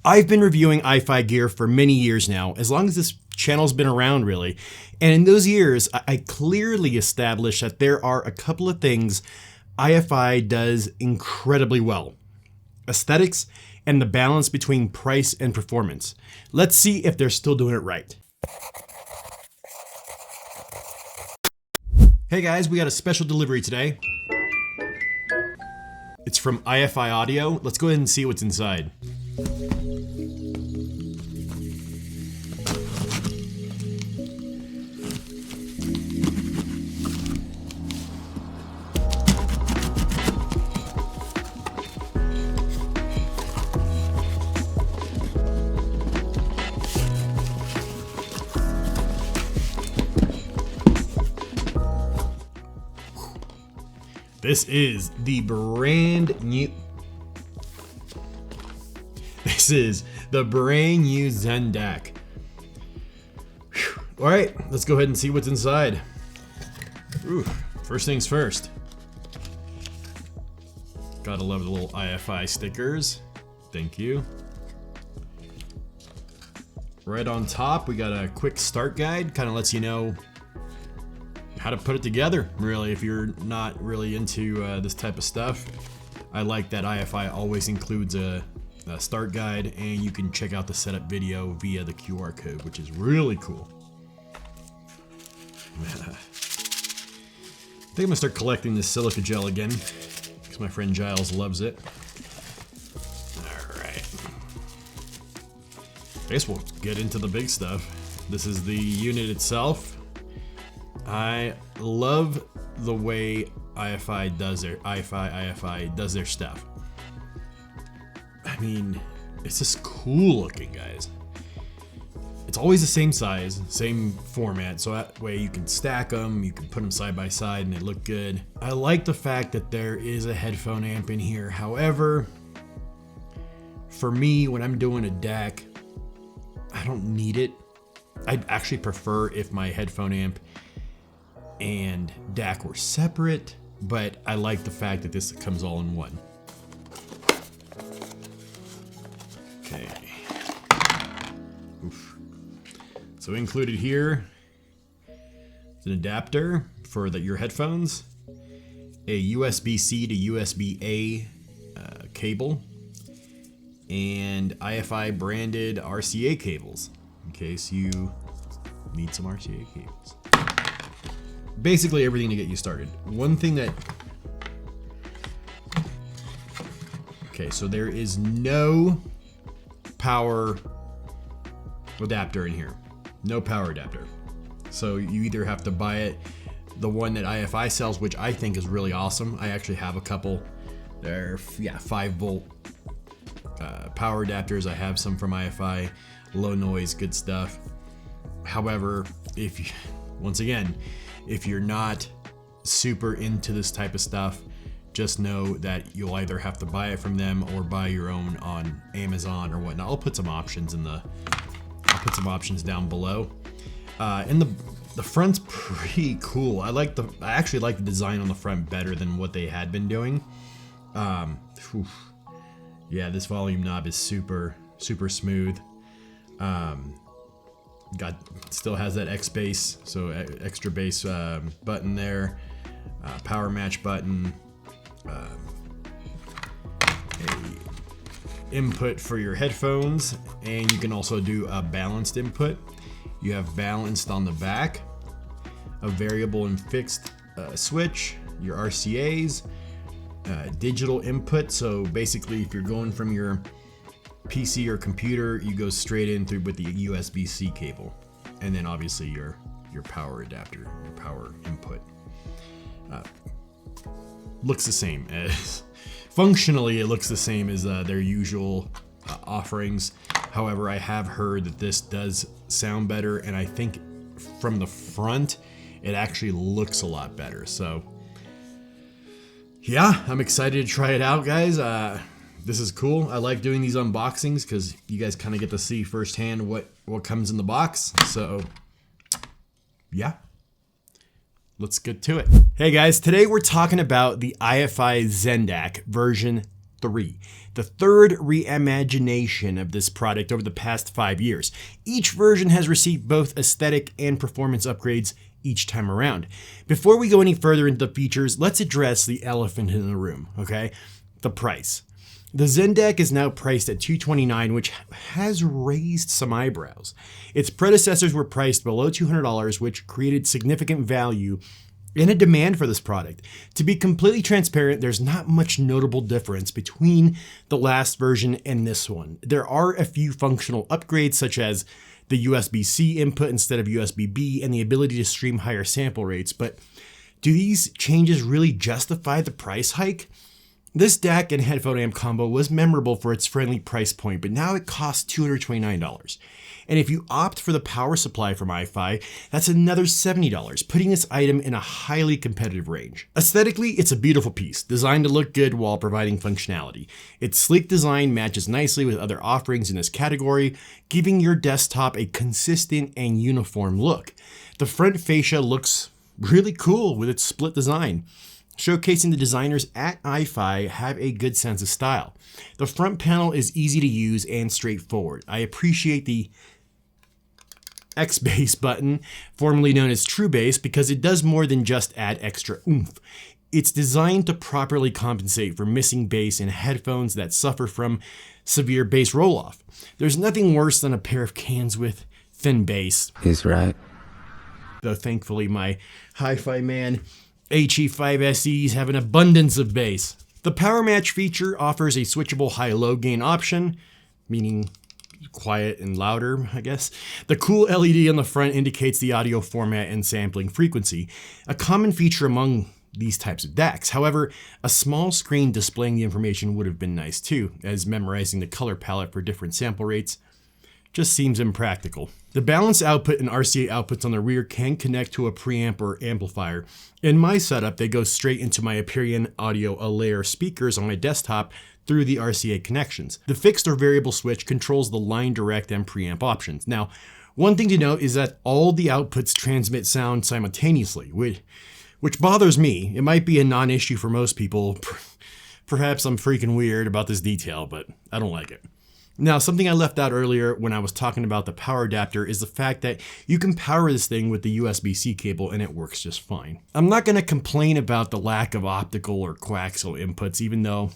I've been reviewing iFi gear for many years now, as long as this channel's been around really. And in those years, I clearly established that there are a couple of things iFi does incredibly well. Aesthetics and the balance between price and performance. Let's see if they're still doing it right. Hey guys, we got a special delivery today. It's from iFi Audio. Let's go ahead and see what's inside. This is the brand new Zen DAC. All right, let's go ahead and see what's inside. Ooh, first things first. Gotta love the little iFi stickers. Thank you. Right on top, we got a quick start guide. Kind of lets you know how to put it together, really, if you're not really into this type of stuff. I like that iFi always includes a start guide, and you can check out the setup video via the QR code, which is really cool. I think I'm gonna start collecting this silica gel again, because my friend Giles loves it. All right. I guess we'll get into the big stuff. This is the unit itself. I love the way iFi does their stuff. I mean, it's just cool looking, guys. It's always the same size, same format, so that way you can stack them, you can put them side by side and they look good. I like the fact that there is a headphone amp in here. However, for me, when I'm doing a DAC, I don't need it. I'd actually prefer if my headphone amp and DAC were separate, but I like the fact that this comes all in one. Okay. Oof. So included here is an adapter for your headphones, a USB-C to USB-A cable, and iFi branded RCA cables in case you need some RCA cables. Basically everything to get you started. One thing that... Okay, so there is no power adapter in here. No power adapter. So you either have to buy it, the one that iFi sells, which I think is really awesome. I actually have a couple. They're 5-volt power adapters. I have some from iFi. Low noise, good stuff. However, once again, if you're not super into this type of stuff, just know that you'll either have to buy it from them or buy your own on Amazon or whatnot. I'll put some options down below. And the front's pretty cool. I actually like the design on the front better than what they had been doing. Yeah, this volume knob is super smooth. Still has that X bass, so extra bass button there, power match button, a input for your headphones, and you can also do a balanced input. You have balanced on the back, a variable and fixed switch, your RCAs, digital input. So basically, if you're going from your PC or computer, you go straight in through with the USB-C cable, and then obviously your power adapter, your power input. Looks the same as functionally, it looks the same as their usual offerings. However, I have heard that this does sound better, and I think from the front, it actually looks a lot better. So yeah, I'm excited to try it out, guys. This is cool. I like doing these unboxings because you guys kind of get to see firsthand what comes in the box. So yeah, let's get to it. Hey guys, today we're talking about the iFi Zen DAC version V3, the third reimagination of this product over the past 5 years. Each version has received both aesthetic and performance upgrades each time around. Before we go any further into the features, let's address the elephant in the room, okay? The price. The Zen DAC is now priced at $229, which has raised some eyebrows. Its predecessors were priced below $200, which created significant value and a demand for this product. To be completely transparent, there's not much notable difference between the last version and this one. There are a few functional upgrades, such as the USB-C input instead of USB-B and the ability to stream higher sample rates, but do these changes really justify the price hike? This DAC and headphone amp combo was memorable for its friendly price point, but now it costs $229. And if you opt for the power supply from iFi, that's another $70, putting this item in a highly competitive range. Aesthetically, it's a beautiful piece, designed to look good while providing functionality. Its sleek design matches nicely with other offerings in this category, giving your desktop a consistent and uniform look. The front fascia looks really cool with its split design, showcasing the designers at iFi have a good sense of style. The front panel is easy to use and straightforward. I appreciate the X bass button, formerly known as True Bass, because it does more than just add extra oomph. It's designed to properly compensate for missing bass in headphones that suffer from severe bass roll-off. There's nothing worse than a pair of cans with thin bass. He's right. Though thankfully my hi-fi man HE5SEs have an abundance of bass. The power match feature offers a switchable high-low gain option, meaning quiet and louder, I guess. The cool LED on the front indicates the audio format and sampling frequency, a common feature among these types of DACs. However, a small screen displaying the information would have been nice too, as memorizing the color palette for different sample rates just seems impractical. The balanced output and RCA outputs on the rear can connect to a preamp or amplifier. In my setup, they go straight into my Aperion Audio Alair speakers on my desktop through the RCA connections. The fixed or variable switch controls the line direct and preamp options. Now, one thing to note is that all the outputs transmit sound simultaneously, which bothers me. It might be a non-issue for most people. Perhaps I'm freaking weird about this detail, but I don't like it. Now, something I left out earlier when I was talking about the power adapter is the fact that you can power this thing with the USB-C cable and it works just fine. I'm not going to complain about the lack of optical or coaxial inputs, even though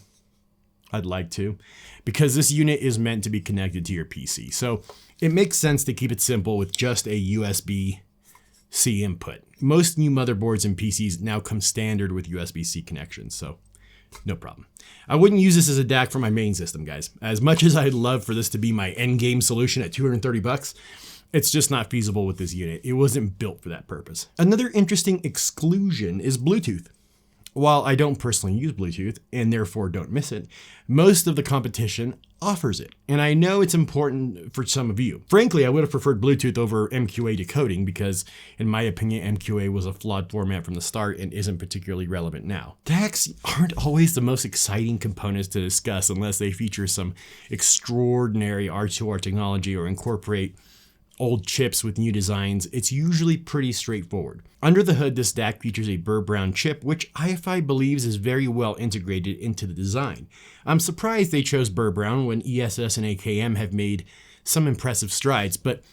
I'd like to, because this unit is meant to be connected to your PC. So it makes sense to keep it simple with just a USB-C input. Most new motherboards and PCs now come standard with USB-C connections, so no problem. I wouldn't use this as a DAC for my main system, guys. As much as I'd love for this to be my endgame solution at $230, it's just not feasible with this unit. It wasn't built for that purpose. Another interesting exclusion is Bluetooth. While I don't personally use Bluetooth, and therefore don't miss it, most of the competition offers it. And I know it's important for some of you. Frankly, I would have preferred Bluetooth over MQA decoding because, in my opinion, MQA was a flawed format from the start and isn't particularly relevant now. DACs aren't always the most exciting components to discuss unless they feature some extraordinary R2R technology or incorporate old chips with new designs. It's usually pretty straightforward. Under the hood, this DAC features a burr brown chip, which iFi believes is very well integrated into the design. I'm surprised they chose burr brown when ESS and AKM have made some impressive strides, but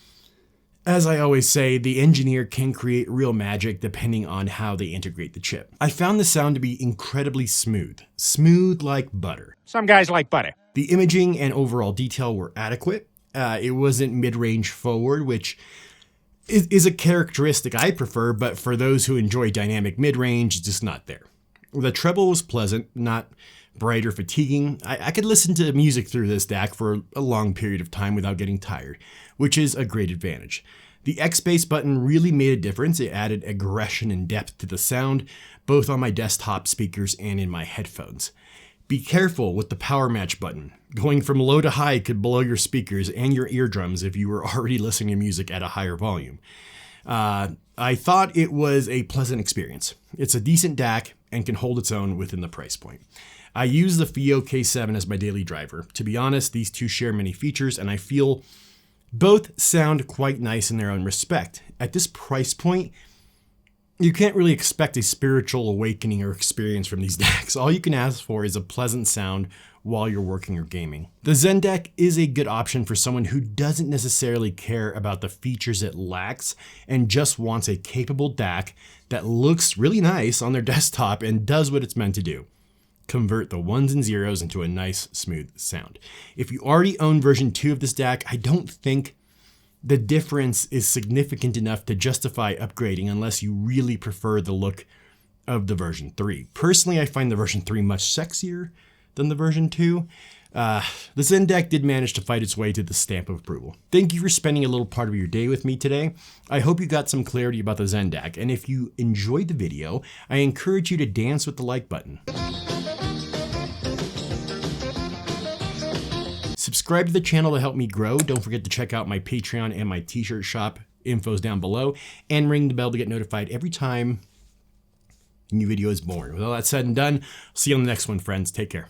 as I always say, the engineer can create real magic depending on how they integrate the chip. I found the sound to be incredibly smooth. Smooth like butter. Some guys like butter. The imaging and overall detail were adequate. It wasn't mid-range forward, which is a characteristic I prefer, but for those who enjoy dynamic mid-range, it's just not there. The treble was pleasant, not bright or fatiguing. I could listen to music through this DAC for a long period of time without getting tired, which is a great advantage. The X bass button really made a difference. It added aggression and depth to the sound, both on my desktop speakers and in my headphones. Be careful with the power match button. Going from low to high could blow your speakers and your eardrums if you were already listening to music at a higher volume. I thought it was a pleasant experience. It's a decent DAC and can hold its own within the price point. I use the FIO K7 as my daily driver. To be honest, these two share many features and I feel both sound quite nice in their own respect. At this price point, you can't really expect a spiritual awakening or experience from these DACs. All you can ask for is a pleasant sound while you're working or gaming. The Zen DAC is a good option for someone who doesn't necessarily care about the features it lacks and just wants a capable DAC that looks really nice on their desktop and does what it's meant to do: convert the ones and zeros into a nice, smooth sound. If you already own version 2 of this DAC, I don't think the difference is significant enough to justify upgrading unless you really prefer the look of the version 3. Personally, I find the version 3 much sexier than the version 2. The Zen DAC did manage to fight its way to the stamp of approval. Thank you for spending a little part of your day with me today. I hope you got some clarity about the Zen DAC, and if you enjoyed the video, I encourage you to dance with the like button. Subscribe to the channel to help me grow. Don't forget to check out my Patreon and my t-shirt shop. Info's down below. And ring the bell to get notified every time a new video is born. With all that said and done, see you on the next one, friends. Take care.